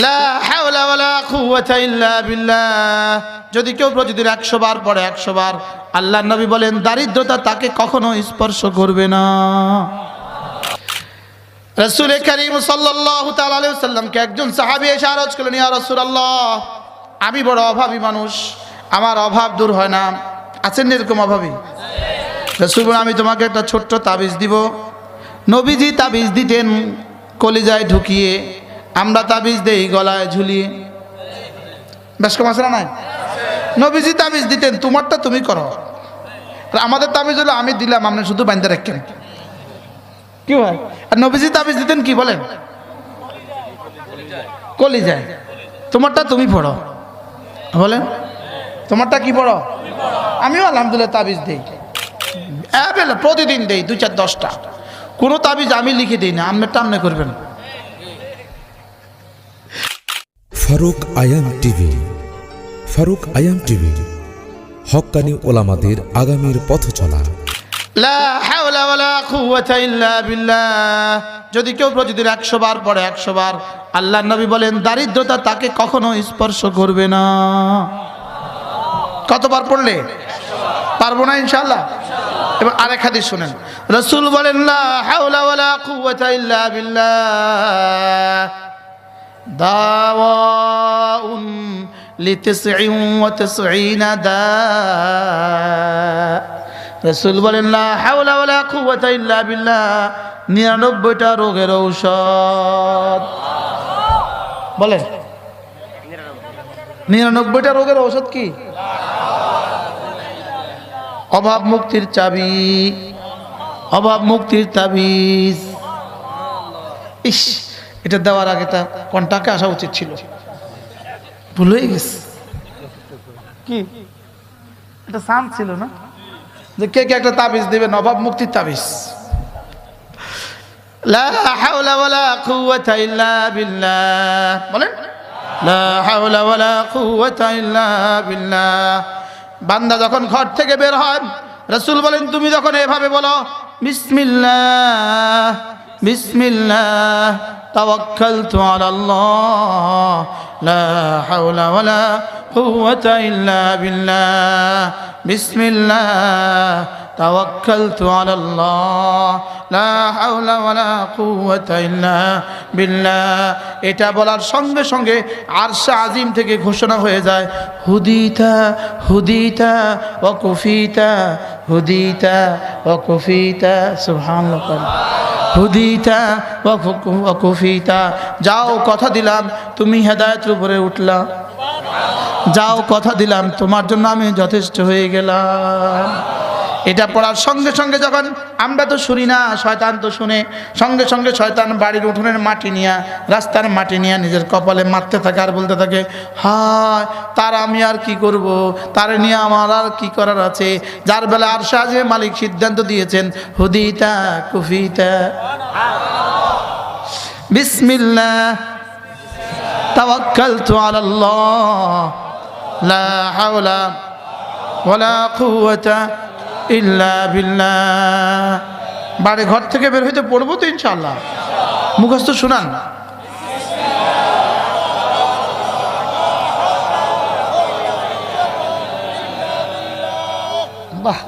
লা হাওলা ওয়ালা কুওয়াতা ইল্লা বিল্লাহ। যদি কেউ প্রতিদিন 100 বার পড়ে 100 বার, আল্লাহর নবী বলেন দারিদ্রতা তাকে কখনো স্পর্শ করবে না। রাসূল করিম সাল্লাল্লাহু তাআলা আলাইহি ওয়াসাল্লামকে একজন সাহাবী এসে আরজ করলেন, ইয়া রাসূলুল্লাহ, আমি বড় অভাবী মানুষ, আমার অভাব দূর হয় না। আছেন এরকম অভাবী? রাসূল বলেন, আমি তোমাকে একটা ছোট্ট তাবিজ দিব। নবীজি তাবিজ দিতেন কলিজায় ঢুকিয়ে, আমরা তাবিজ দেই গলায় ঝুলিয়ে। বেশ কম আছে না নাই? নবীজি তাবিজ দিতেন তোমারটা তুমি করো, আর আমাদের তাবিজ হলো আমি দিলাম আপনি শুধু বাঁধতে রাখেন, কি হয়? আর নবীজি তাবিজ দিতেন কি বলেন? কলিজায়। তোমারটা তুমি পড়ো, বলেন তোমারটা কি পড়ো? আমিও আলহামদুলিল্লাহ তাবিজ দেই, প্রতিদিন দেই 2-4-10টা। কোনো তাবিজ আমি লিখে দিই না, আপনারটা আপনি করবেন। ফারুক আয়াম টিভি। ফারুক আয়াম টিভি, হক্কানি ওলামাদের আগামীর পথ চলা। লা হাওলা ওয়ালা কুওয়াতা ইল্লা বিল্লাহ। যদি কেউ প্রতিদিন 100 বার পড়ে 100 বার, আল্লাহর নবী বলেন দারিদ্রতা তাকে কখনো স্পর্শ করবে না। কতবার পড়লে? পারবো না ইনশাআল্লাহ। এবার আরেক হাদিস শুনেন, রাসূল বলেন লা হাওলা ওয়ালা কুওয়াতা ইল্লা বিল্লাহ দাওয়াউন লি99 দা। রাসূল বলেন লা হাওলা ওয়ালা কুওয়াতা ইল্লা বিল্লাহ 99টা রোগের ঔষধ। বলেন 99টা রোগের ঔষধ কি? অভাব মুক্তির চাবি, অভাব মুক্তির তাবিজ। ইস, এটা দেওয়ার আগে তা কন্টাকে আসা উচিত ছিল, ভুল হয়ে গেছে। কি এটা চান্স ছিল না যে কে কে একটা তাবিজ দিবেন, অভাব মুক্তির তাবিজ। লা হাওলা ওয়ালা কুওয়াতা ইল্লা বিল্লাহ। বলেন লা হাওলা ওয়ালা কুওয়াতা ইল্লা বিল্লাহ। বান্দা যখন ঘর থেকে বের হয়, রাসূল বলেন তুমি যখন এভাবে বলো, বিসমিল্লাহ বিসমিল্লাহ তাওয়াক্কালতু আলাল্লাহ লা হাওলা ওয়ালা কুওয়াতা ইল্লা বিল্লাহ, বিসমিল্লাহ তাওয়াক্কালতু আলাল্লাহ লা হাওলা ওয়ালা কুওয়াতা ইল্লা বিল্লাহ। এটা বলার সঙ্গে সঙ্গে আরশে আজিম থেকে ঘোষণা হয়ে যায়, হুদিতা হুদিতা ওয়া কুফিতা, হুদিতা ওয়া কুফিতা। সুবহানাল্লাহ। হুদিতা ওয়া কুফিতা। যাও কথা দিলাম তুমি হেদায়েতের উপরে উঠলা, যাও কথা দিলাম তোমার জন্য আমি যথেষ্ট হয়ে গেলাম। এটা পড়ার সঙ্গে সঙ্গে যখন আমরা তো শুনি না, শয়তান তো শুনে, সঙ্গে সঙ্গে শয়তান বাড়ির উঠোনের মাটি নিয়ে, রাস্তার মাটি নিয়ে নিজের কপালে মারতে থাকে আর বলতে থাকে, হায় তার আমি আর কি করব, তার নিয়ে আমার আর কি করার আছে, যার বেলা আর সাজে মালিক সিদ্ধান্ত দিয়েছেন হুদিতা কুফিতা। বিসমিল্লাহ তাওয়াক্কালতু আলাল্লাহ লা হাওলা ওয়ালা কুওয়াতা ইল্লা বিল্লাহ। বাড়ি ঘর থেকে বের হইতে পড়বো তো ইনশাআল্লাহ। মুখস্থ শুনান। বাহ।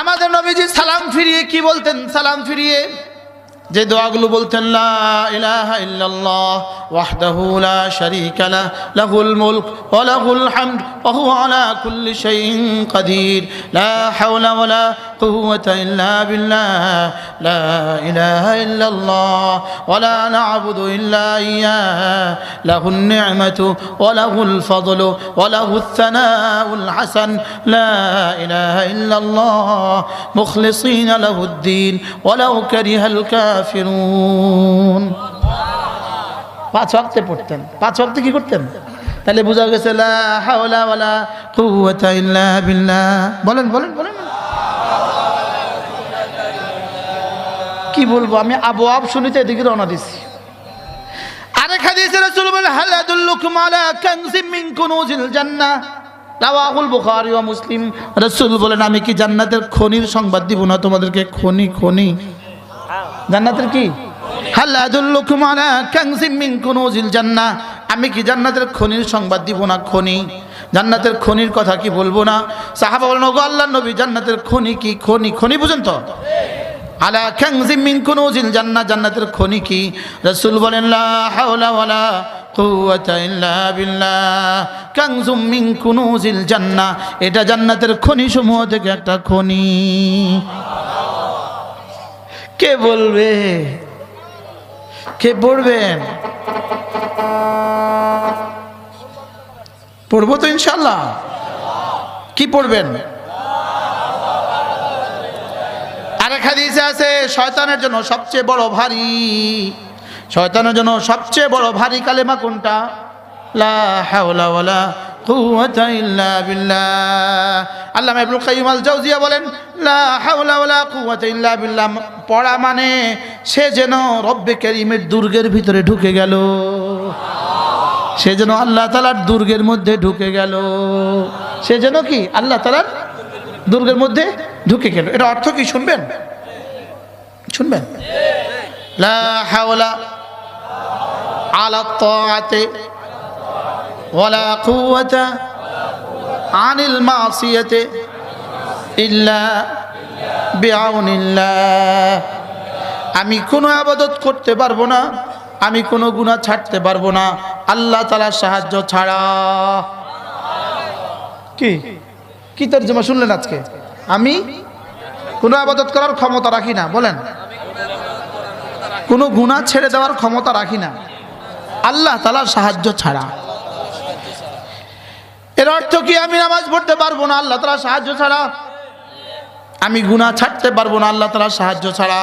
আমাদের নবীজি সালাম ফিরিয়ে কি বলতেন? সালাম ফিরিয়ে যে দোয়াগুলো বলতেন, লা ইলাহা ইল্লাল্লাহ ওয়াহদাহু লা শারীকা লাহু লাহুল মুলক ওয়া লাহুল হামদ ওয়া হুয়া আলা কুল্লি শাইইন কাদির, লা হাওলা ওয়ালা কুওয়াতা ইল্লা বিল্লাহ, লা ইলাহা ইল্লাল্লাহ ওয়া লা না'বুদু ইল্লা ইয়্যাহু, লাহুন নি'মাতু ওয়া লাহুল ফাদলু ওয়া লাহুত থানাউল হাসান, লা ইলাহা ইল্লাল্লাহ মুখলিসিনা লাহুদ-দ্বীন ওয়ালাউ কারিহাল কাফিরুন। 5 ওয়াক্তে পড়তেন। 5 ওয়াক্তে কি করতেন? তাহলে বোঝা গেছে লা হাওলা ওয়ালা কুওয়াতা ইল্লা বিল্লাহ। বলেন বলেন বলেন। কি বলবো আমি, আবু আব শুনিতে এদিকে রওনা দিছি। আরেক হাদিসে রাসূল বলেন, হাল আদুল্লুকুম আলা কানজিম মিন কুনুজিল জান্নাহ, রাওয়াহুল বুখারী ওয়া মুসলিম। রাসূল বলেন, আমি কি জান্নাতের খনির সংবাদ দিব না তোমাদেরকে? খনি খনি, জান্নাতের কি হাল আদুল্লুকুম আলা কানজিম মিন কুনুজিল জান্নাহ, আমি কি জান্নাতের খনির সংবাদ দিব না? খনি, জান্নাতের খনির কথা কি বলবো না? সাহাবা বলেন, ওগো আল্লাহর নবী, জান্নাতের খনি কি? খনি, খনি বুঝেন তো? আলা কানজিম মিন কুনুজিল জান্নাহ, জান্নাতের খনি কি? রাসূল বলেন, লা হাওলা ওয়ালা কুওয়াতা ইল্লা বিল্লাহ, কানজুম মিন কুনুজিল জান্নাহ, এটা জান্নাতের খনি সমূহ থেকে একটা খনি। কে বলবে? কে পড়বেন? পড়বো তো ইনশাআল্লাহ। কি পড়বেন? আরেক হাদিসে আছে, শয়তানের জন্য সবচেয়ে বড় ভারী, শয়তানের জন্য সবচেয়ে বড় ভারী কালেমা কোনটা? লা হাওলা ওয়ালা কুওয়াতা ইল্লা বিল্লাহ। আল্লামা ইবনুল কাইয়িম আল জাওজিয়া বলেন, লা হাওলা ওয়ালা কুওয়াতা ইল্লা বিল্লাহ পড়া মানে সে যেন রব্বে কারীমের দুর্গের ভিতরে ঢুকে গেল, সে যেন আল্লাহ তাআলার দুর্গের মধ্যে ঢুকে গেল, সে যেন কি আল্লাহ তাআলার দুর্গের মধ্যে ঢুকে গেল। এটা অর্থ কি শুনবেন? শুনবেন? লা হাওলা আলা তাআতি ওয়ালা কুওয়াতা আনিল মাসিয়াতি ইল্লা বিআউনিল্লাহ, আমি কোনো ইবাদত করতে পারবো না, আমি কোনো গুনাহ ছাড়তে পারবো না আল্লাহ তাআলার সাহায্য ছাড়া। কি কি তরজমা শুনলেন আজকে? আমি কোনো ইবাদত করার ক্ষমতা রাখি না, বলেন, কোনো গুনাহ ছেড়ে দেওয়ার ক্ষমতা রাখি না আল্লাহ তাআলার সাহায্য ছাড়া। এর অর্থ কি? আমি নামাজ পড়তে পারবো না আল্লাহ তাআলার সাহায্য ছাড়া, আমি গুনাহ ছাড়তে পারবো না আল্লাহ তাআলার সাহায্য ছাড়া।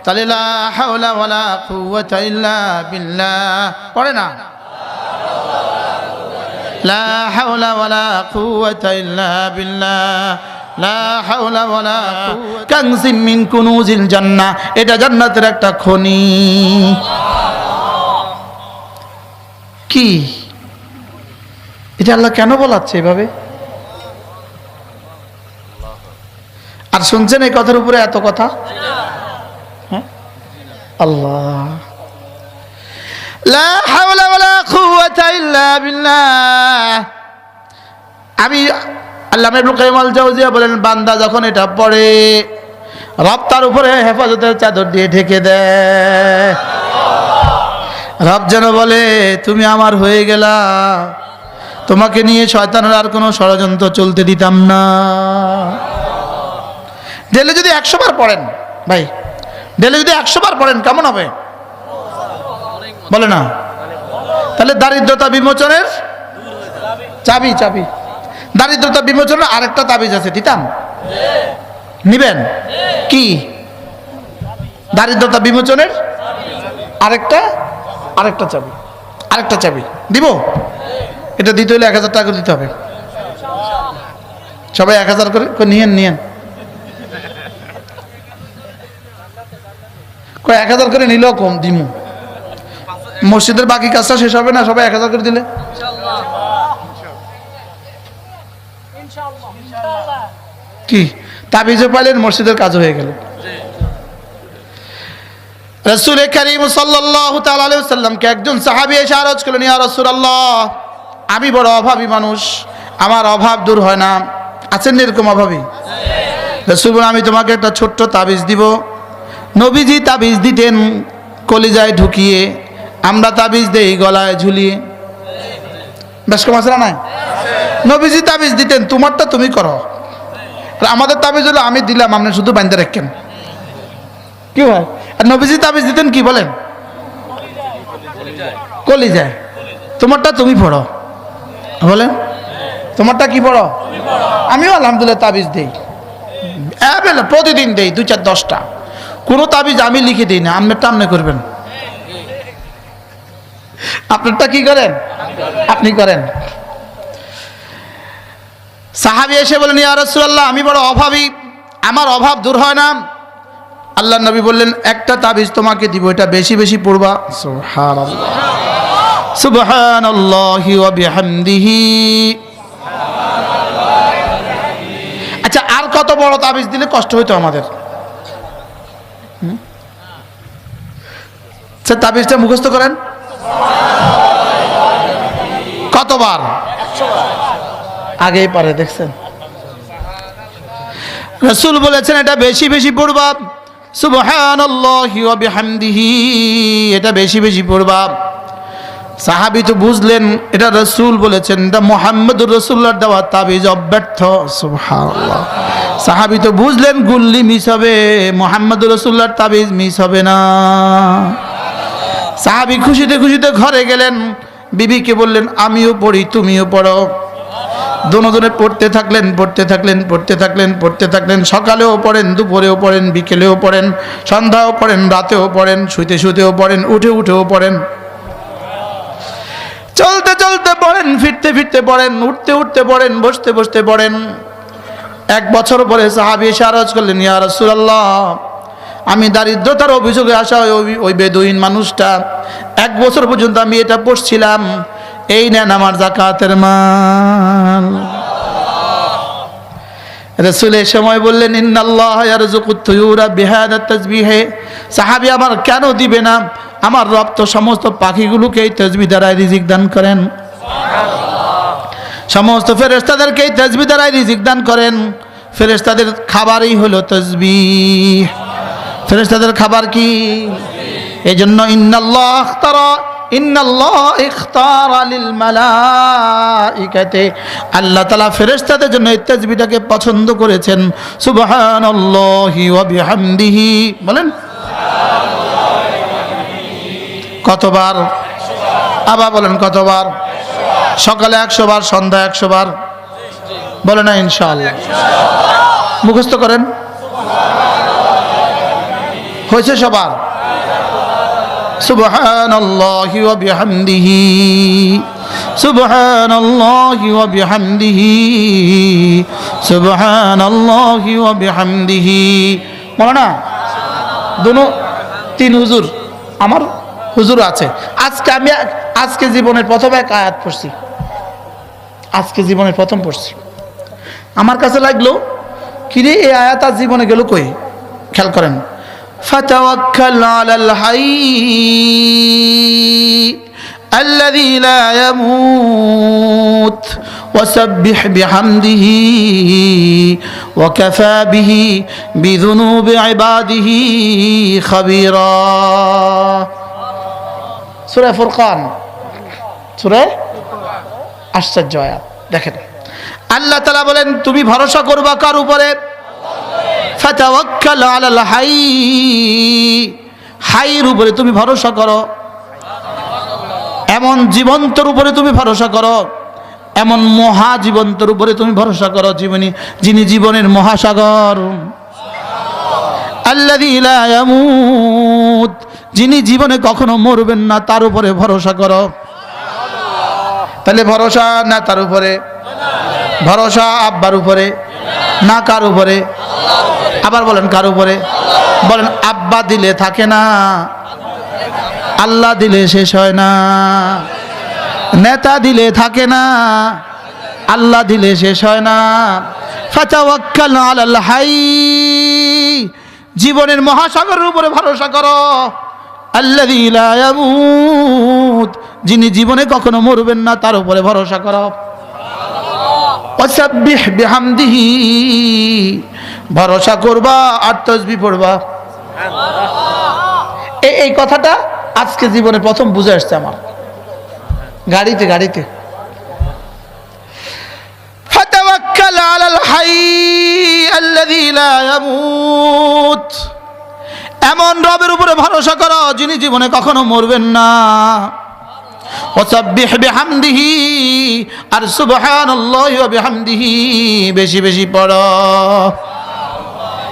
তাহলে লা হাওলা ওয়ালা কুওয়াতা ইল্লা বিল্লাহ পড়ে না, লা হাওলা ওয়ালা কুওয়াতা ইল্লা বিল্লাহ, লা হাওলা ওয়ালা কুওয়াতা কানজিম মিন কুনুজিল জান্নাহ, এটা জান্নাতের একটা খনি। কি এটা আল্লাহ কেন বলাচ্ছে এভাবে? আর শুনছেন এই কথার উপরে এত কথা? হ্যাঁ, আল্লাহ, লা হাওলা ওয়ালা কুওয়াতা ইল্লা বিল্লাহ। আমি আল্লামা ইবনুল কাইয়িম আল জাওজিয়া বলেন, বান্দা যখন এটা পড়ে রব তার উপরে হেফাজতের চাদর দিয়ে ঢেকে দেয়। রব যেন বলে, তুমি আমার হয়ে গেলা, তোমাকে নিয়ে শয়তানের আর কোনো ষড়যন্ত্র চলতে দিতাম না। ডেলে যদি 100 বার পড়েন ভাই, ডেলে যদি 100 বার পড়েন কেমন হবে বলে না? তাহলে দারিদ্রতা বিমোচনের চাবি, চাবি দারিদ্রতা বিমোচনের আরেকটা তাবিজ আছে, দিতাম? নিবেন? কি? দারিদ্রতা বিমোচনের আরেকটা চাবি, আরেকটা চাবি দিব। এটা দিতে হলে 1000 টাকা দিতে হবে। সবাই 1000 করে নিয়েন। কয় 1000 করে নিলেও কম দিমু, মসজিদের বাকি কাজটা শেষ হবে না সবাই 1000 করে দিলে? কি তাবিজও পাইলেন, মসজিদের কাজ হয়ে গেল। রাসূল কারীম সাল্লাল্লাহু তাআলা আলাইহি ওয়াসাল্লামকে একজন সাহাবী এসে আরজ করলেন, ইয়া রাসূলুল্লাহ, আমি বড় অভাবী মানুষ, আমার অভাব দূর হয় না। আছেন এরকম অভাবী? রাসূল বলেন, আমি তোমাকে একটা ছোট্ট তাবিজ দিব। নবীজি তাবিজ দিতেন কলিজায় ঢুকিয়ে, আমরা তাবিজ দেই গলায় ঝুলিয়ে। বেশ কম আছে না নাই? নবীজি তাবিজ দিতেন, তোমারটা তুমি করো, আর আমাদের তাবিজ হলো আমি দিলাম, আপনি শুধু বাঁধতে রাখেন। কি হয়? আর নবীজি তাবিজ দিতেন কি বলেন? কলিজায়। তোমারটা তুমি পড়ো, বলেন, তোমারটা কি পড়ো? আমিও আলহামদুলিল্লাহ তাবিজ দেই, প্রতিদিন দেই 2-4-10টা। কোনো তাবিজ আমি লিখে দিই না, আপনারটা আপনি করবেন। আপনারটা কি করেন? আপনি করেন। সাহাবী এসে বলেন, ইয়া রাসূলুল্লাহ, আমি বড় অভাবী, আমার অভাব দূর হয় না। আল্লাহর নবী বললেন, একটা তাবিজ তোমাকে দিব, এটা বেশি বেশি পড়বা। সুবহানাল্লাহ, সুবহানাল্লাহি ওয়া বিহামদিহি। আচ্ছা, আর কত বড় তাবিজ দিলে কষ্ট হইতো আমাদের? সে তাবিজটা মুখস্থ করেন কতবার? আগেই পারে, দেখছেন? রাসূল বলেছেন এটা বেশি বেশি পড়বা, সুবহানাল্লাহি ওয়া বিহামদিহি, এটা বেশি বেশি পড়বা। সাহাবী তো বুঝলেন এটা রাসূল বলেছেন, এটা মুহাম্মদুর রাসূলুল্লাহর দেওয়া তাবিজ অব্যর্থ। সুবহানাল্লাহ। সাহাবী তো বুঝলেন গুল্লি মিস হবে, মুহাম্মদুর রাসূলুল্লাহর তাবিজ মিস হবে না। সাহাবী খুশিতে খুশিতে ঘরে গেলেন, বিবিকে বললেন আমিও পড়ি তুমিও পড়ো। দুজনে পড়তে থাকলেন পড়তে থাকলেন পড়তে থাকলেন পড়তে থাকলেন। সকালেও পড়েন, দুপুরেও পড়েন, বিকেলেও পড়েন, সন্ধ্যাও পড়েন, রাতেও পড়েন, শুইতে শুইতেও পড়েন, উঠে উঠেও পড়েন, চলতে চলতে পড়েন, ফিরতে ফিরতে পড়েন, উঠতে উঠতে পড়েন, বসতে বসতে পড়েন। 1 বছর পরে সাহাবী এসে আরজ করলেন, ইয়া রাসূলুল্লাহ, আমি দারিদ্রতার অভিযোগে আসা ওই বেদুইন মানুষটা 1 বছর পর্যন্ত আমি এটা পড়ছিলাম, এই নেন আমার যাকাতের মাল। রাসূল এই সময় বললেন, ইন্নাল্লাহ ইয়ারযুকুত তুয়ুরা বিহাদা তাসবিহে। সাহাবী আমার কেন দিবে না? আমার রব তো সমস্ত পাখিগুলোকে এই তাসবিহ দ্বারা রিজিক দান করেন, সমস্ত ফেরেশতাদেরকে এই তাসবিহ দ্বারা রিজিক দান করেন। ফেরেশতাদের খাবারই হলো তাসবিহ। ফেরেশতাদের খাবার কি? এজন্য ইন্নাল্লাহ ইখতারা লিল মালাইকাতি, আল্লাহ তাআলা ফেরেশতাদের জন্য এই তাসবিহটাকে পছন্দ করেছেন। সুবহানাল্লাহি ওয়া বিহামদিহি, বলেন কতবার? আবার বলেন কতবার? সকালে 100 বার, সন্ধ্যা 100 বার, বলে না ইনশাআল্লাহ। মুখস্থ করেন, হয়েছে সবার? সুবহানাল্লাহি ওয়া বিহামদিহি, সুবহানাল্লাহি ওয়া বিহামদিহি, সুবহানাল্লাহি ওয়া বিহামদিহি। মাওলানা দুনো 3 হুজুর, আমার হুজুর আছে। আজকে জীবনের প্রথম এক আয়াত পড়ছি, আজকে জীবনের প্রথম পড়ছি। আমার কাছে লাগলো কিরে এই আয়াত আজ জীবনে গেল কই? খেয়াল করেন, ফাতাওয়াক্কাল আলাল হাইয়্যি আল্লাযী লা ইয়ামুত ওয়াসাব্বিহ বিহামদিহি ওয়া কাফা বিহি বিযুনুবি ইবাদিহি খাবীরা। সূরা ফুরকান, সূরা আশ্চর্য আয়াত। দেখেন আল্লাহ তাআলা বলেন তুমি ভরসা করবা কার উপরে? ফাতাওয়াক্কাল আলাল হাইয়্যি, হাইয়ের উপরে তুমি ভরসা করো। এমন জীবন্তর উপরে তুমি ভরসা করো, এমন মহা জীবন্তর উপরে তুমি ভরসা করো, যিনি জীবনের মহাসাগর। আল্লাযী লা ইয়ামুত, যিনি জীবনে কখনো মরবেন না, তার উপরে ভরসা করো। তাহলে ভরসা না তার উপরে? ভরসা আব্বার উপরে না কার উপরে? আবার বলেন কার উপরে? বলেন আব্বা দিলে থাকে না, আল্লাহ দিলে শেষ হয় না, নেতা দিলে থাকে না, আল্লাহ দিলে শেষ হয় না। ফাতাওয়াক্কাল আলাল হাইয়্যি, জীবনের মহাসাগরের উপরে ভরসা করো। আল্লাযী লা ইয়ামুত, যিনি জীবনে কখনো মরবেন না, তার উপরে ভরসা করো। ওয়াসাব্বিহ বিহামদিহি, ভরসা করবা আর তাসবিহ পড়বা। এই কথাটা আজকে জীবনে প্রথম বুঝে আসছে আমার, গাড়িতে। ফাতাওয়াক্কাল আলাল হাইয়্যি আল্লাযী লা ইয়ামুত, এমন রবের উপরে ভরসা করো যিনি জীবনে কখনো মরবেন না। ওয়াসাব্বিহ বিহামদিহি, আর সুবহানাল্লাহি ওয়া বিহামদিহি বেশি বেশি পড়ো।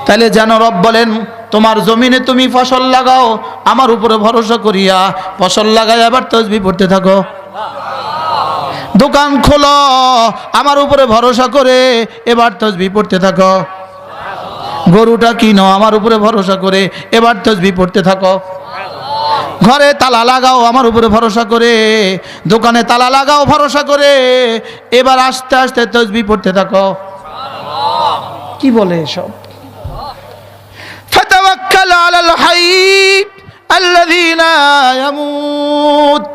তাহলে যেন রব বলেন তোমার জমিনে তুমি ফসল লাগাও, আমার উপরে ভরসা করিয়া ফসল লাগাই আবার তাসবিহ পড়তে থাকো। দোকান খোলো, আমার উপরে ভরসা করে এবার তাসবিহ পড়তে থাকো। গরুটা কিনো, আমার উপরে ভরসা করে এবার তাসবিহ পড়তে থাকো। ঘরে তালা লাগাও, আমার উপরে ভরসা করে, দোকানে তালা লাগাও ভরসা করে, এবার আস্তে আস্তে তাসবিহ পড়তে থাকো। কি বলে এসব? ফাতাওয়াক্কাল আলাল হাইয়্যি আল্লাযী লা ইয়ামুত।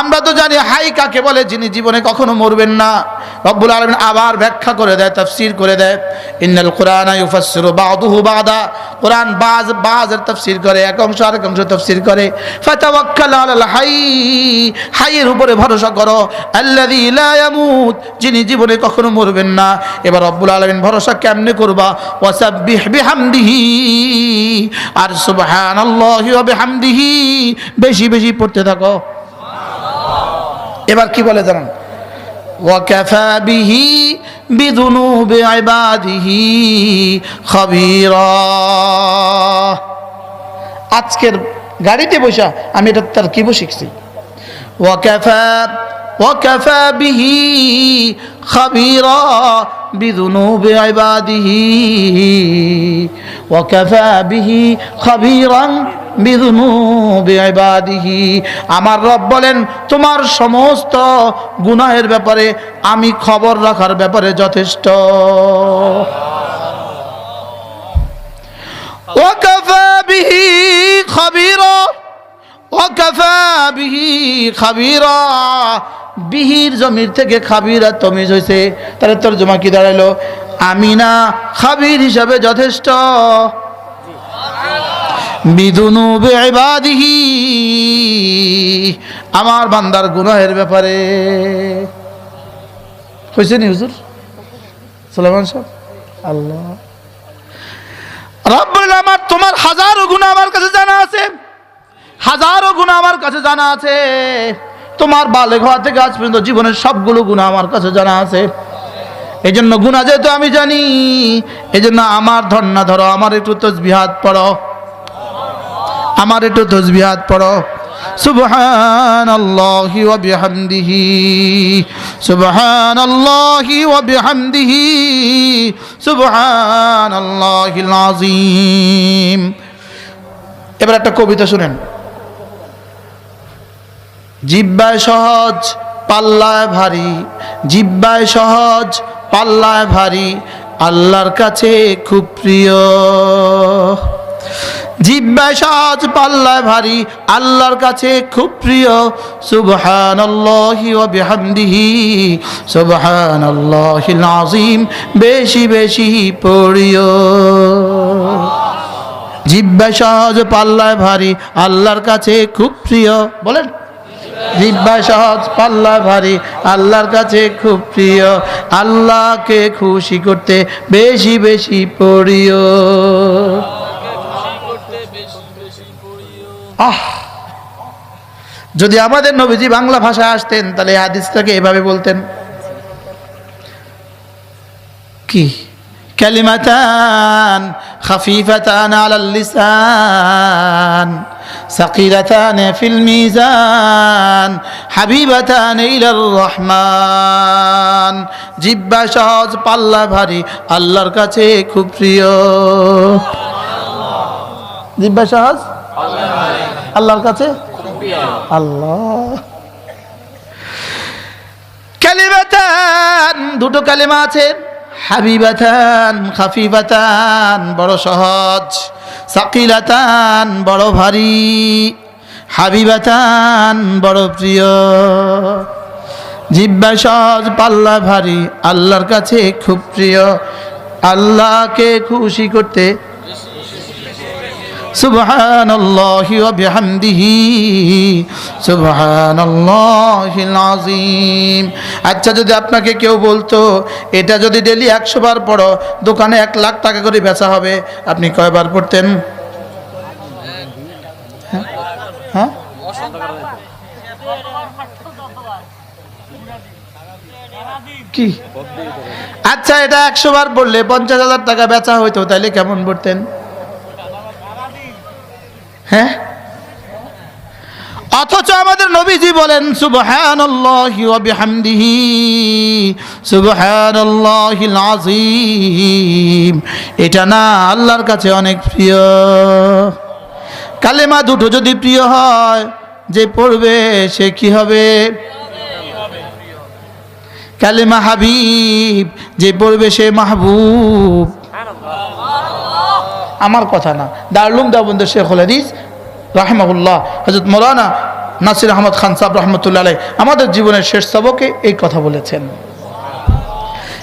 আমরা তো জানি হাই কাকে বলে, যিনি জীবনে কখনো মরবেন না। রব্বুল আলামিন আবার ব্যাখ্যা করে দেয়, তাফসীর করে দেয়, ইন্নাল কুরআনা ইউফাসসিরু বা'দুহু বা'দা। কুরআন বাজের তাফসীর করে, এক অংশ আরেক অংশ তাফসীর করে। ফাতাওয়াক্কাল আলাল হাই, হাইয়ের উপরে ভরসা করো, আল্লাযী লা ইয়ামুত, যিনি জীবনে কখনো মরবেন না। এবার রব্বুল আলামিন ভরসা কেমনে করবা? ওয়াসাব্বিহ বিহামদিহি, আর সুবহানাল্লাহি ওয়া বিহামদিহি বেশি বেশি পড়তে থাকো। এবার কি বলে জানেন? ওয়াকাফা বিহি বিযুনুবি ইবাদিহি খাবীরা। আজকের গাড়িতে বসা আমি এটা তারকিবও শিখছি। ওয়াকাফা বিহি খাবীরা বিযুনুবি ইবাদিহি, ওয়াকাফা বিহি খাবীরান বিযুনুবি ইবাদিহি। আমার রব বলেন, তোমার সমস্ত গুনাহের ব্যাপারে আমি খবর রাখার ব্যাপারে যথেষ্ট। ওয়াকাফা বিহি খাবীরা, ওয়াকাফা বিহি খাবীরা। বিহির জমির থেকে খাবীরা তমিজ হয়েছে, তাহলে তরজমা কি দাঁড়ালো? আমি না খাবীর হিসাবে যথেষ্ট। বিযুনুবি ইবাদিহি, আমার বান্দার গুনাহের ব্যাপারে। হয়েছে নি হুজুর সুলাইমান সাহেব? আল্লাহ রব্বুল আমার তোমার হাজারো গুনাহ আমার কাছে জানা আছে, হাজারো গুনাহ আমার কাছে জানা আছে। তোমার বালেগ হওয়া থেকে আজ পর্যন্ত জীবনের সবগুলো গুনাহ আমার কাছে জানা আছে। এই জন্য গুনাহ যেহেতু আমি জানি, এই জন্য আমার ধর না ধরো, আমার একটু তাসবিহাত পড়ো, আমার একটু তাসবিহাত পড়ো। সুবহানাল্লাহি ওয়া বিহামদিহি, সুবহানাল্লাহি ওয়া বিহামদিহি, সুবহানাল্লাহিল আযীম। এবার একটা কবিতা শুনেন। জিহ্বায় সহজ পাল্লায় ভারী, জিহ্বায় সহজ পাল্লায় ভারী, আল্লাহর কাছে খুব প্রিয়। জিহ্বায় সহজ পাল্লায় ভারী, আল্লাহর কাছে খুব প্রিয়। সুবহানাল্লাহি ওয়া বিহামদিহি, সুবহানাল্লাহিল আযীম বেশি বেশি পড়িও। জিহ্বায় সহজ পাল্লায় ভারী, আল্লাহর কাছে খুব প্রিয়। বলেন, জিহ্বায় সহজ পাল্লায় ভারী, আল্লাহর কাছে খুব প্রিয়। আল্লাহকে খুশি করতে বেশি বেশি পড়িও। যদি আমাদের নবীজি বাংলা ভাষায় আসতেন, তাহলে এই হাদিসটাকে এভাবে বলতেন, কি? কালিমাতান খাফিফাতান আলাল লিসান, সাকিলাতান ফিল মিজান, হাবিবাতান ইলার রহমান। জিহ্বা সহজ পাল্লা ভারী, আল্লাহর কাছে খুব প্রিয়। জিহ্বা সহজ আল্লাহর কাছে আল্লাহ। কালিমাতান দুটো কালিমা আছে, হাবিবাতান খাফিফাতান বড় সহজ, সাকিলাতান বড় ভারী, হাবিবাতান বড় প্রিয়। জিহ্বা সহজ পাল্লা ভারী, আল্লাহর কাছে খুব প্রিয়। আল্লাহকে খুশি করতে সুবহানাল্লাহি ওয়া বিহামদিহি, সুবহানাল্লাহিল আযীম। আচ্ছা, যদি আপনাকে কেউ বলতো এটা যদি ডেলি 100 বার পড়ো, দোকানে 1 লাখ টাকা করে বেচা হবে, আপনি কয়বার পড়তেন? হ্যাঁ, কি? আচ্ছা, এটা 100 বার পড়লে 50,000 টাকা বেচা হইতো, তাইলে কেমন পড়তেন? হ্যাঁ, অথচ আমাদের নবীজি বলেন সুবহানাল্লাহি ওয়া বিহামদিহি, সুবহানাল্লাহিল আযীম। এটা না আল্লাহর কাছে অনেক প্রিয়। কালেমা দুটো যদি প্রিয় হয়, যে পড়বে সে কি হবে? কালেমা হাবিব, যে পড়বে সে মাহবুব। আমার কথা না, দারুল উলুম দেওবন্দের শেখুল হাদিস রাহিমাহুল্লাহ, হযরত মাওলানা নাসির আহমদ খান সাহেব রহমতুল্লাহ আলাইহি আমাদের জীবনের শেষ সবকে এই কথা বলেছেন।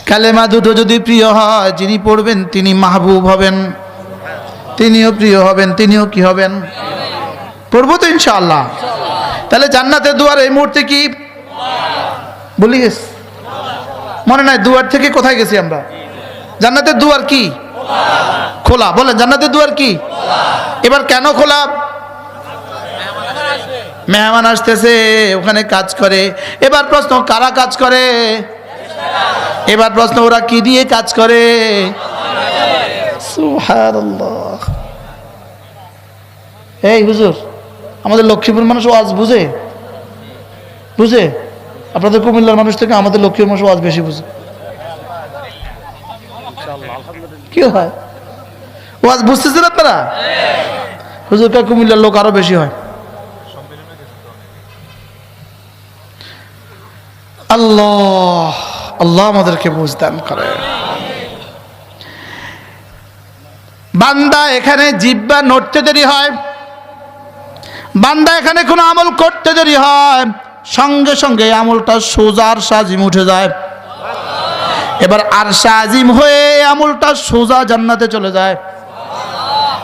কালেমা দুটো যদি প্রিয় হয়, যিনি পড়বেন তিনি মাহবুব হবেন, তিনিও প্রিয় হবেন, তিনিও কি হবেন? পড়বো তো ইনশাআল্লাহ। তাহলে জান্নাতের দুয়ার এই মুহূর্তে কি বলি গেছি? মনে নাই দুয়ার থেকে কোথায় গেছি আমরা? জান্নাতের দুয়ার কি? খোলা। বলেন জান্নাতের দুয়ার কি? এবার কেন খোলা? মেহমান আসতেছে, ওখানে কাজ করে। এবার প্রশ্ন, কারা কাজ করে? এবার প্রশ্ন, ওরা কি দিয়ে কাজ করে? সুবহানাল্লাহ। এই হুজুর, আমাদের লক্ষ্মীপুর মানুষ ওয়াজ বুঝে? বুঝে? আপনাদের কুমিল্লার মানুষ থেকে আমাদের লক্ষ্মীপুর মানুষ ওয়াজ বেশি বুঝে। কি হয়? ওয়াজ বুঝতেছেন আপনারা? হুজুরটা কুমিল্লার লোক আরো বেশি হয়। আল্লাহ আল্লাহ আমাদেরকে বুঝদান করে। বান্দা এখানে জিহ্বা নড়তে দেরি হয়, বান্দা এখানে কোনো আমল করতে দেরি হয়, সঙ্গে সঙ্গে আমলটা সোজা আরশে আজিম উঠে যায়। এবার আরশে আজিম হয়ে আমলটা সোজা জান্নাতে চলে যায়,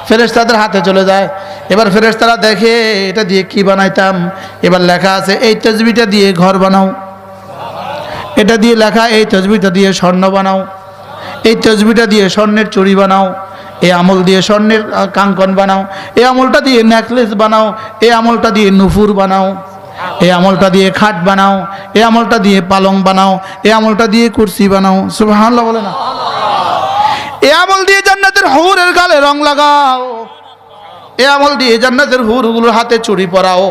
ফেরেশতাদের হাতে চলে যায়। এবার ফেরেশতারা দেখে এটা দিয়ে কি বানাইতাম, এবার লেখা আছে এই তাসবিহটা দিয়ে ঘর বানাও, এটা দিয়ে লেখা এই তাসবিহটা দিয়ে স্বর্ণ বানাও, এই তাসবিহটা দিয়ে স্বর্ণের চুড়ি বানাও, এই আমল দিয়ে স্বর্ণের কাঙ্কন বানাও, এই আমলটা দিয়ে নেকলেস বানাও, এই আমলটা দিয়ে নুপুর বানাও, এই আমলটা দিয়ে খাট বানাও, এই আমলটা দিয়ে পালং বানাও, এই আমলটা দিয়ে কুরসি বানাও। সুবহানাল্লাহ বলে না? এই আমল দিয়ে জান্নাতের হুরের গালে রং লাগাও, এই আমল দিয়ে জান্নাতের হুরগুলোর হাতে চুড়ি পরাও,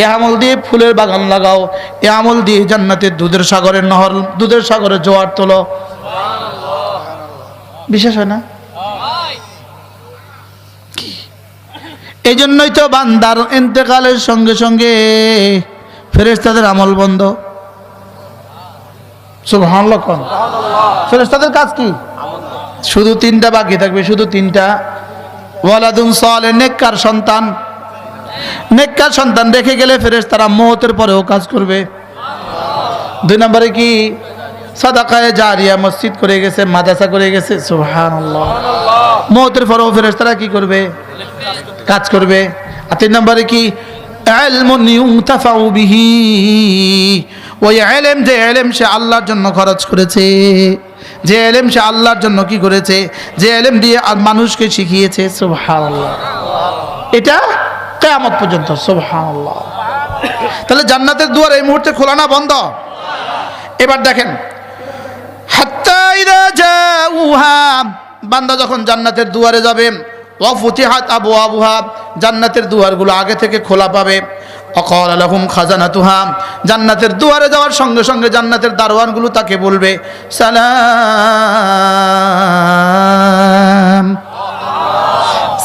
এই আমল দিয়ে ফুলের বাগান লাগাও, এই আমল দিয়ে জান্নাতের দুধের সাগরের নহর, দুধের সাগরের জোয়ার তোলো। বিশেষ হয় না? এই জন্যই তো বান্দার ইন্তেকালের সঙ্গে সঙ্গে ফেরেশতাদের আমল বন্ধ। সুবহানাল্লাহ। ফেরেশতাদের কাজ কি? শুধু তিনটা বাকি থাকবে, শুধু তিনটা। ওয়ালাদুন সালেহ, নেককার সন্তান। নেককার সন্তান রেখে গেলে ফেরেশতারা মওতের পরেও কাজ করবে। দুই নম্বরে কি? সাদাকায়ে জারিয়া, মসজিদ করে গেছে, মাদ্রাসা করে গেছে। সুবহানাল্লাহ। মওতের পরেও ফেরেশতারা কি করবে? কাজ করবে। আর তিন নম্বরে কি? ইলমুন ইউনতাফাউ বিহি, ওই ইলম, যে ইলম সে আল্লাহর জন্য খরচ করেছে, যে ইলম সে আল্লাহর জন্য কি করেছে, যে ইলম দিয়ে মানুষকে শিখিয়েছে। সুবহানাল্লাহ। এটা কিয়ামত পর্যন্ত। সুবহানাল্লাহ। তাহলে জান্নাতের দুয়ার এই মুহূর্তে খোলা না বন্ধ? এবার দেখেন, হাত্তা ইযা জাউহা, বান্দা যখন জান্নাতের দুয়ারে যাবে, ওয়া ফুতিহাত আবওয়াবুহা, জান্নাতের দুয়ারগুলো আগে থেকে খোলা পাবে। ওয়াকালা লাহুম খাজানাতুহা, জান্নাতের দুয়ারে যাওয়ার সঙ্গে সঙ্গে জান্নাতের দারোয়ানগুলো তাকে বলবে সালাম,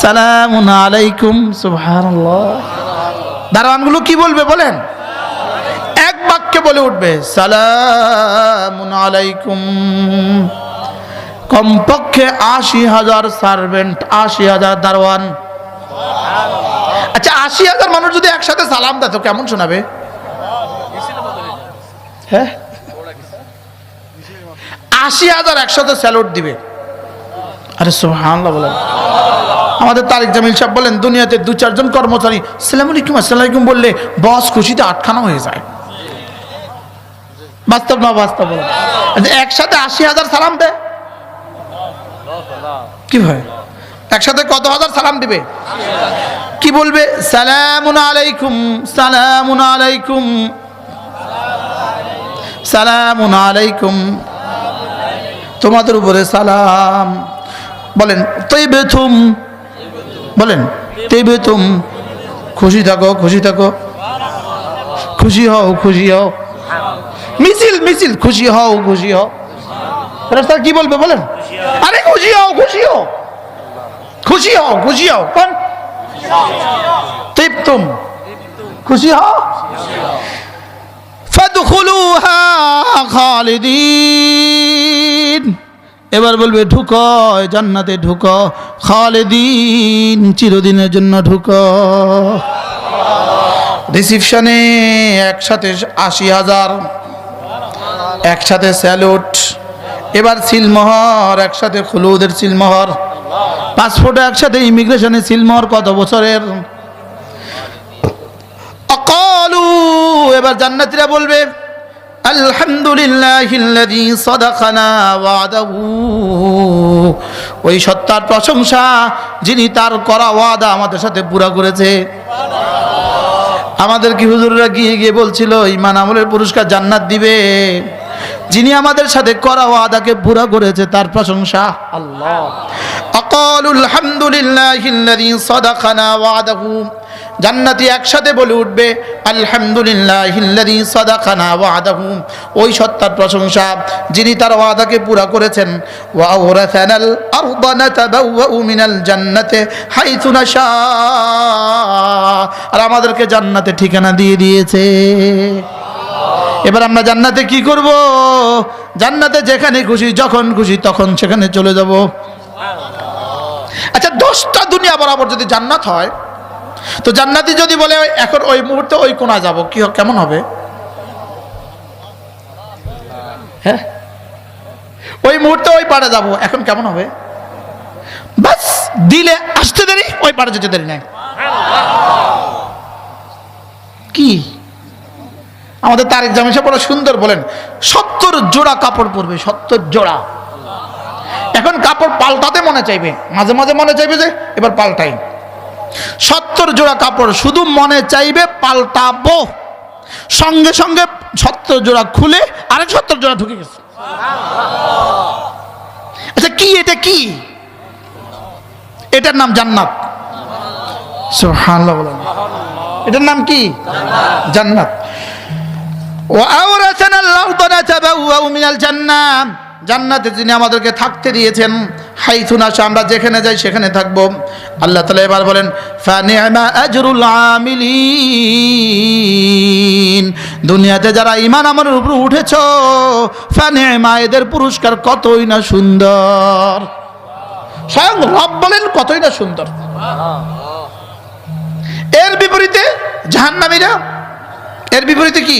সালামুন আলাইকুম। সুবহানাল্লাহ। দারোয়ানগুলো কি বলবে বলেন? এক বাক্যে বলে উঠবে সালামুন আলাইকুম। কমপক্ষে ৮০,০০০ সার্ভেন্ট, ৮০,০০০ দারোয়ান। আচ্ছা, ৮০,০০০ মানুষ যদি একসাথে সালাম দেয় তো কেমন শোনাবে? হ্যাঁ, ৮০,০০০ একসাথে স্যালুট দিবে। আরে সুবহানাল্লাহ বলেন। আমাদের তারিক জামিল সাহেব বলেন, দুনিয়াতে ২-৪ জন কর্মচারী আসসালামু আলাইকুম আসসালামু আলাইকুম বললে বস খুশিতে আটখানা হয়ে যায়। বাস্তব না বাস্তব বলেন? একসাথে ৮০,০০০ সালাম দেয় কি ভাই? একসাথে কত হাজার সালাম দিবে? কি বলবে? সালামুন আলাইকুম, সালামুন আলাইকুম, সালামুন আলাইকুম, তোমাদের উপরে সালাম। বলেন তাইবাতুম, বলেন তাইবাতুম, খুশি থাকো, খুশি থাকো, খুশি হও, খুশি হও। মিছিল মিছিল, খুশি হও, খুশি হও। ফেরেশতা কি বলবে বলেন? আরে খুশি হও, খুশি হও, খুশি হও, খুশি হও। কোন তিবতুম, খুশি হও। ফাদখুলুহা খালিদিন, এবার বলবে ঢুকো জান্নাতে, ঢুকো খালিদিন, চিরদিনের জন্য ঢুকো। রিসিপশনে একসাথে ৮০,০০০, একসাথে স্যালুট, এবার সিলমোহর একসাথে, খুলুদের সিলমোহর, পাসপোর্ট একসাথে, ইমিগ্রেশনে সিলমোহর কত বছরের। আকালু, এবার জান্নাতীরা বলবে আলহামদুলিল্লাহিল্লাযী সাদাকানা ওয়াদাহু, ওই সত্তার প্রশংসা যিনি তার করা ওয়াদা আমাদের সাথে পুরা করেছে। আমাদের কি হুজুররা গিয়ে গিয়ে বলছিল ঈমান আমলের পুরস্কার জান্নাত দিবে, যিনি আমাদের সাথে করা ওয়াদাকে পুরা করেছে তার প্রশংসা আল্লাহ। আকালু আলহামদুলিল্লাহিল্লাযী সাদাকানা ওয়াদাহু, জান্নাতি একসাথে বলে উঠবে আলহামদুলিল্লাহিল্লাযী সাদাকানা ওয়াদাহু, ওই সত্তার প্রশংসা যিনি তার ওয়াদাকে পুরা করেছেন। ওয়া আওরাসানাল আরদা নাতাবাওয়াউ মিনাল জান্নাতি হাইথু নাশা, আর আমাদেরকে জান্নাতে ঠিকানা দিয়ে দিয়েছে। এবার আমরা জান্নাতে কি করব? জান্নাতে যেখানে খুশি যখন খুশি তখন সেখানে চলে যাব। আচ্ছা, 10টা দুনিয়া বরাবর যদি জান্নাত হয়, তো জান্নাতি যদি বলে এখন ওই মুহূর্তে ওই কোণা যাব, কি কেমন হবে? হ্যাঁ, ওই মুহূর্তে ওই পাড়ে যাব, এখন কেমন হবে? বাস দিলে আসতে দেরি, ওই পাড়ে যেতে দেরি নাই। কি আমাদের তারেক জামিল সাহেব বড় সুন্দর বলেন, 70 জোড়া কাপড় পরবে, 70 জোড়া। এখন কাপড় পাল্টাতে মনে চাইবে, মাঝে মাঝে মনে চাইবে যে এবার পাল্টাই। 70 জোড়া কাপড় শুধু মনে চাইবে পাল্টাবো, সঙ্গে সঙ্গে 70 জোড়া খুলে আরেক 70 জোড়া ঢুকে গেছে। আচ্ছা কি এটা? কি এটার নাম জান্নাত। সুবহানাল্লাহ বলেন, এটার নাম কি? জান্নাত। ওয়া আওরাসানাল আরদা নাতাবাওয়াউ মিনাল জান্নাহ, জান্নাতে যিনি আমাদেরকে থাকতে দিয়েছেন, হাইথু নাশা, আমরা যেখানে যাই সেখানে থাকবো। আল্লাহ তাআলা এবার বলেন ফানি'মা আজরুল আমিলিন, দুনিয়াতে যারা ঈমান আমলের উপর উঠেছো, ফানি'মা, এদের পুরস্কার কতই না সুন্দর। স্বয়ং রব বলেন কতই না সুন্দর। এর বিপরীতে জাহান্নামীরা, এর বিপরীতে কি?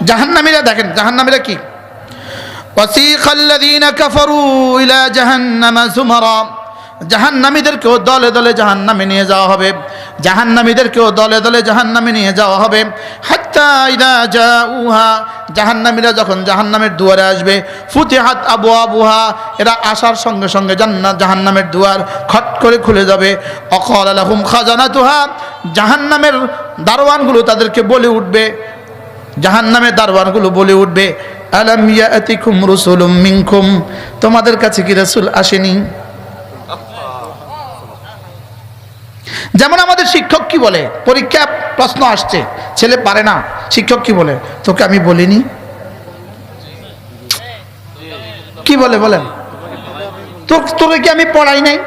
জাহান্নামীরা দেখেন জাহান্নামীরা কি, ওয়াসিকাল্লাযীনা কাফারু ইলা জাহান্নামা যুমারা, জাহান্নামীদেরকেও দলে দলে জাহান্নামে নিয়ে যাওয়া হবে, জাহান্নামীদেরকেও দলে দলে জাহান্নামে নিয়ে যাওয়া হবে। হাত্তা ইযা জাউহা, জাহান্নামীরা যখন জাহান্নামের দুয়ারে আসবে, ফুতিহাত আবওয়াবুহা, এরা আসার সঙ্গে সঙ্গে জাহান্নামের দুয়ার খট করে খুলে যাবে। অকালা লাহুম খাজানাতুহা, জাহান্নামের দারওয়ানগুলো তাদেরকে বলে উঠবে, জাহান্নামের দারওয়ানগুলো বলে উঠবে আলাম ইয়াতিকুম রাসূলুম মিনকুম, তোমাদের কাছে কি রাসূল আসেনি? যেমন আমাদের শিক্ষক কি বলে, পরীক্ষা প্রশ্ন আসছে, ছেলে পারে না, শিক্ষক কি বলে? তোকে আমি বলিনি। কি বলে বলেন? তোকে কি আমি পড়াই নাই?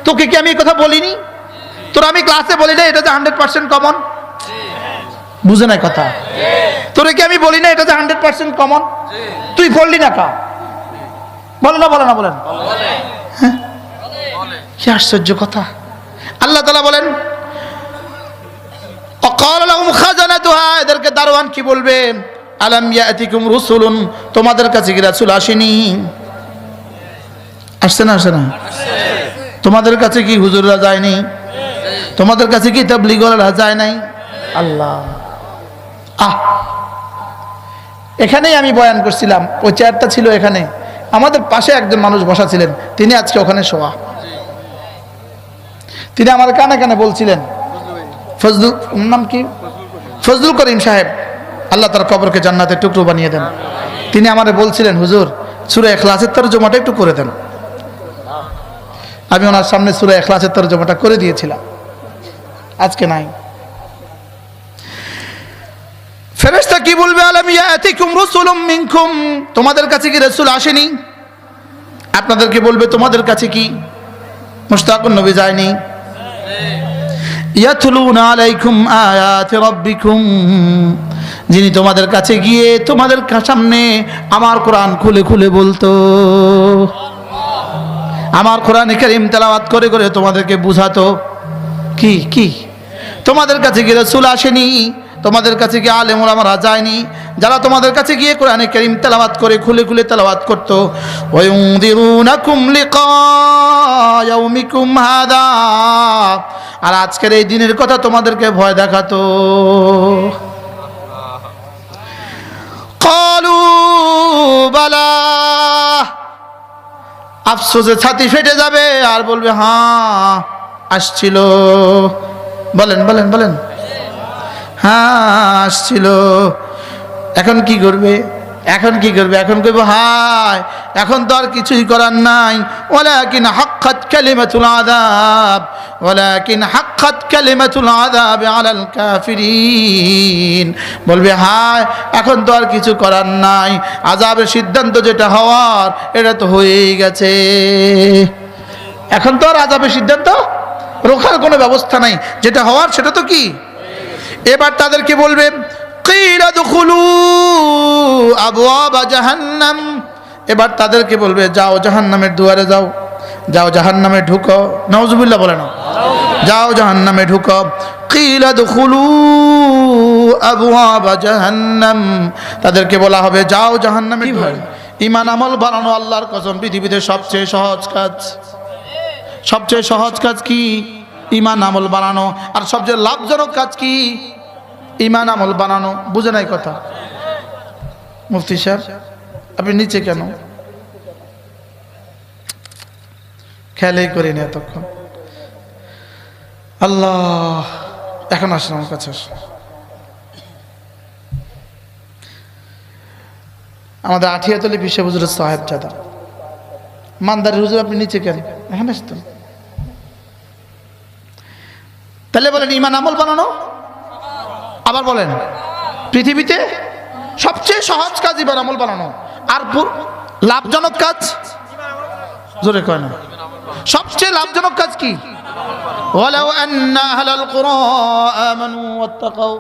তোকে কি আমি এই কথা বলিনি? তোর আমি ক্লাসে বলি না এটা যে 100% কমন? বুঝে নাই কথা? তোরে কি আমি বলি না এটা যে 100% কমন? তুই পড়লি না কা? বলে না বলে না বলেন? হ্যাঁ, কি আশ্চর্য কথা। আল্লাহ তাআলা বলেন অকালা লাহুম খাজানাতুহা, এদেরকে দারওয়ান কি বলবে? আলাম ইয়াতিকুম রাসূলুন, তোমাদের কাছে কি রাসূল আসেনি? আসছে না? আসে না? তোমাদের কাছে কি হুজুররা যায়নি? তোমাদের কাছে কি তাবলীগওয়ালারা যায় নাই? আল্লাহ, এখানেই আমি বয়ান করছিলাম, ওই চেয়ারটা ছিল এখানে, আমাদের পাশে একজন মানুষ বসা ছিলেন, তিনি আজকে ওখানে শোয়া। তিনি আমার কানে কানে বলছিলেন, ফজলুল, নাম কি? ফজলুল করিম সাহেব, আল্লাহ তার কবরকে জান্নাতের টুকরো বানিয়ে দেন। তিনি আমারে বলছিলেন, হুজুর সূরা ইখলাসের তরজমাটা একটু করে দেন। আমি ওনার সামনে সূরা ইখলাসের তরজমাটা করে দিয়েছিলাম, আজকে নাই। ফেরেশতা কি বলবে? আলাম ইয়াতিকুম রাসূলুম মিনকুম, তোমাদের কাছে কি রাসূল আসেনি? আপনাদেরকে বলবে তোমাদের কাছে কি মুশতাকুন নবী যায়নি? ইয়াতলুনা আলাইকুম আয়াতি রাব্বিকুম, যিনি তোমাদের কাছে গিয়ে তোমাদের সামনে আমার কোরআন খুলে খুলে বলতো, আমার কোরআনে কারীম তেলাওয়াত করে করে তোমাদেরকে বুঝাতো। কি কি তোমাদের কাছে গিয়ে রাসূল আসেনি, তোমাদের কাছে গিয়ে আলেম ওলামারা যায়নি, যারা তোমাদের কাছে গিয়ে কোরআনে কারীম তেলাওয়াত করে খুলে খুলে তেলাওয়াত করতো। ওয়ায়ুনযিরুনাকুম লিকা ইয়াউমিকুম হাদা, আর আজকের এই দিনের কথা তোমাদেরকে ভয় দেখাতো। ক্বালু বালা, আফসোসে ছাতি ফেটে যাবে আর বলবে হ্যাঁ আসছিল। বলেন বলেন বলেন, হ্যাঁ আসছিল। এখন কি করবে? এখন কি করবে? এখন কইব হায়, এখন তো আর কিছুই করার নাই। ওয়ালাকিন হাক্কাত কালিমাতুল আযাব, ওয়ালাকিন হাক্কাত কালিমাতুল আযাব আলাল কাফিরিন। বলবে হায়, এখন তো আর কিছু করার নাই, আযাবের সিদ্ধান্ত যেটা হওয়ার এটা তো হয়েই গেছে। এখন তো আর আযাবের সিদ্ধান্ত রোখার কোনো ব্যবস্থা নাই, যেটা হওয়ার সেটা তো কি। এবার তাদেরকে বলবে কিলা দুখুলু আবওয়াবা জাহান্নাম, এবার তাদেরকে বলবে যাও জাহান্নামের দুয়ারে যাও, যাও জাহান্নামে ঢুকো। নাউজুবিল্লাহ বলে না, যাও জাহান্নামে ঢুকো। কিলা দুখুলু আবওয়াবা জাহান্নাম, তাদেরকে বলা হবে যাও জাহান্নামে ঢুকো। ঈমান আমল বাড়ানো আল্লাহর কসম পৃথিবীতে সবচেয়ে সহজ কাজ। সবচেয়ে সহজ কাজ কি? ঈমান আমল বানানো। আর সবচেয়ে লাভজনক কাজ কি? ঈমান আমল বানানো। বুঝে নাই কথা? মুফতি সাহেব আপনি নিচে কেন? খেয়ালই করিনি এতক্ষণ। আল্লাহ, এখন আসেন আমার কাছে আসেন। আমাদের আঠিয়াতলী বিশ্ব হুজুর সাহেব জাদা মানদারি হুজুর, আপনি নিচে কেন? এখানে আসতেন। তাহলে বলেন ঈমান আমল বানানো, আবার বলেন পৃথিবীতে সবচেয়ে সহজ কাজ ঈমান আমল বানানো। আর লাভজনক কাজ জোরে কয় না, সবচেয়ে লাভজনক কাজ কি? ওয়ালাউ আন্না আহলাল কুরা আমানু ওয়াত্তাকাউ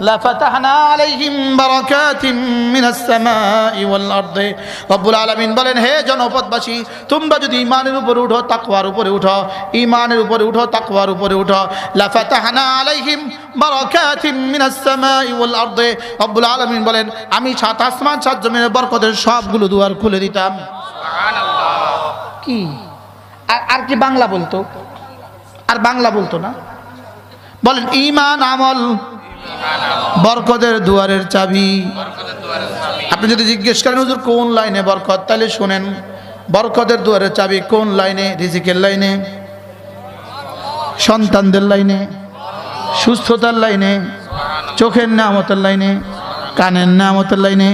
লাফাতাহনা আলাইহিম বারাকাতিম মিনাস সামাই ওয়াল আরদি। রব্বুল আলামিন বলেন, হে জনপদবাসী, তোমরা যদি ঈমানের উপরে উঠো, তাকওয়ার উপরে উঠো, ঈমানের উপরে উঠো, তাকওয়ার উপরে উঠো, লাফাতাহনা আলাইহিম বারাকাতিম মিনাস সামাই ওয়াল আরদি। রব্বুল আলামিন বলেন, আমি সাত আসমান সাত জমিনের বরকতের সবগুলো দুয়ার খুলে দিতাম। সুবহানাল্লাহ। কি আর কি বাংলা বলতো? আর বাংলা বলতো না? বলেন ঈমান আমল বরকতের দুয়ারের চাবি। আপনি যদি জিজ্ঞেস করেন হুজুর কোন লাইনে বরকত, তাহলে শুনেন, বরকতের দুয়ারের চাবি কোন লাইনে? রিজিকের লাইনে, সন্তানদের লাইনে, সুস্থতার লাইনে, চোখের নেয়ামতের লাইনে, কানের নেয়ামতের লাইনে,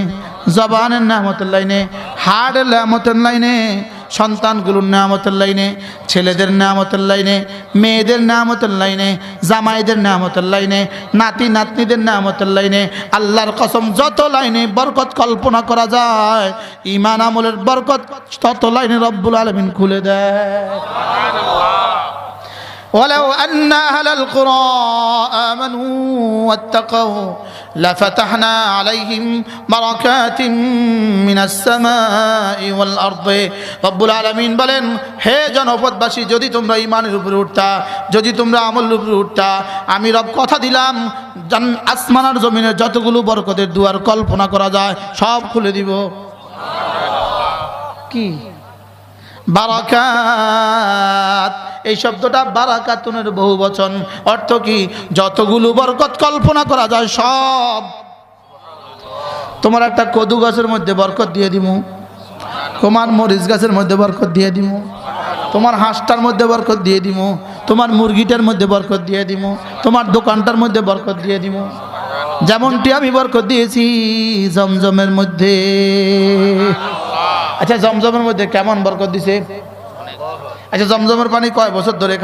জবানের নেয়ামতের লাইনে, হাড়ের নেয়ামতের লাইনে, সন্তানগুলোর নেয়ামতের লাইনে, ছেলেদের নেয়ামতের লাইনে, মেয়েদের নেয়ামতের লাইনে, জামাইদের নেয়ামতের লাইনে, নাতি নাতনিদের নেয়ামতের লাইনে। আল্লাহর কসম, যত লাইনে বরকত কল্পনা করা যায়, ঈমান আমলের বরকত তত লাইনে রব্বুল আলামিন খুলে দেয়। ওয়ালাউ আন্না আহলাল কুরা আমানু ওয়াত্তাকাউ লাফাতাহনা আলাইহিম বারাকাতিম মিনাস সামাই ওয়াল আরদি। রব্বুল আলামিন বলেন, হে জনপদবাসী, যদি তোমরা ঈমানের উপরে উঠতা, যদি তোমরা আমলের উপরে উঠতা, আমি রব কথা দিলাম আসমান আর জমিনের যতগুলো বরকতের দুয়ার কল্পনা করা যায় সব খুলে দিব। কি বারাকাত, এই শব্দটা বারাকাতুনের বহু বচন। অর্থ কি? যতগুলো বরকত কল্পনা করা যায় সব। তোমার একটা কদু গাছের মধ্যে বরকত দিয়ে দিমু, তোমার মরিচ গাছের মধ্যে বরকত দিয়ে দিমু, তোমার হাঁসটার মধ্যে বরকত দিয়ে দিমু, তোমার মুরগিটার মধ্যে বরকত দিয়ে দিমু, তোমার দোকানটার মধ্যে বরকত দিয়ে দিমু। যেমনটি আমি বরকত দিয়েছি জমজমের মধ্যে। আচ্ছা, জমজমের মধ্যে কেমন বরকত দিছে? আচ্ছা, জমজমের পানি কয় বছর ধরে